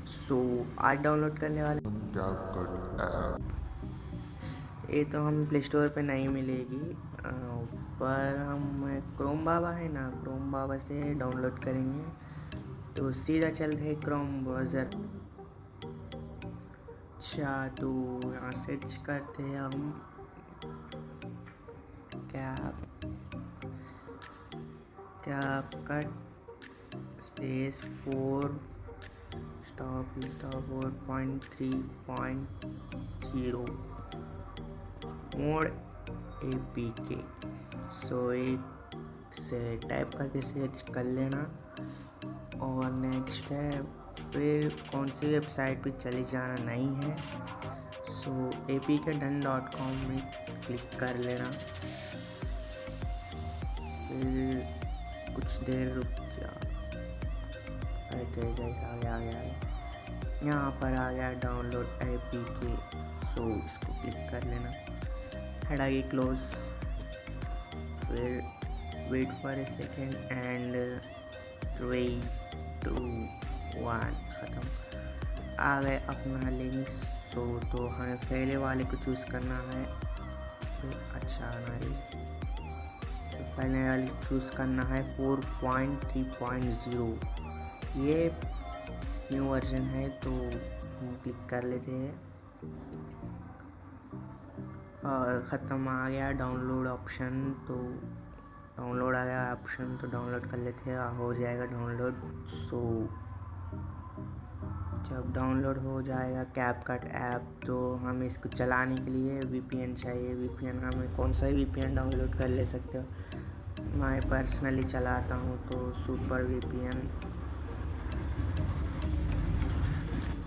सो आज डाउनलोड करने वाले कैपकट ऐप। ये तो हम प्ले स्टोर पे नहीं मिलेगी, पर हम क्रोम बाबा है ना, क्रोम बाबा से डाउनलोड करेंगे तो सीधा चलते हैं क्रोम ब्राउज़र। अच्छा, तो यहाँ सर्च करते हैं हम कैपकट स्पेस 4.3.0 मोड APK। सो एक से टाइप करके सर्च कर लेना और नेक्स्ट है, फिर कौन सी वेबसाइट पे चले जाना नहीं है। सो apkdone.com में क्लिक कर लेना, फिर कुछ देर रुक जा। आ गया यहाँ पर आ गया डाउनलोड APK। सो इसको क्लिक कर लेना, हेड आगे क्लोज, फिर wait for a second and 3 2 1 ख़त्म। आ गए अपना लिंक। सो तो हमें पहले वाले को चूज़ करना है, फिर अच्छा आना रही, तो पहले वाले चूज़ करना है 4.3.0। ये न्यू वर्जन है तो हम क्लिक कर लेते हैं और ख़त्म। आ गया डाउनलोड ऑप्शन, तो डाउनलोड आ गया ऑप्शन तो डाउनलोड कर लेते हैं, हो जाएगा डाउनलोड। सो जब डाउनलोड हो जाएगा कैपकट ऐप, तो हम इसको चलाने के लिए VPN चाहिए। VPN हमें कौन सा भी VPN डाउनलोड कर ले सकते हो। मैं पर्सनली चलाता हूँ तो सुपर VPN।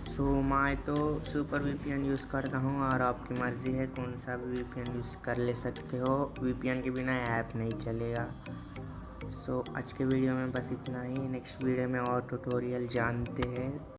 सो मैं तो सुपर VPN यूज़ करता हूँ और आपकी मर्ज़ी है कौन सा भी VPN यूज़ कर ले सकते हो। VPN के बिना ऐप नहीं चलेगा। सो आज के वीडियो में बस इतना ही। नेक्स्ट वीडियो में और ट्यूटोरियल जानते हैं।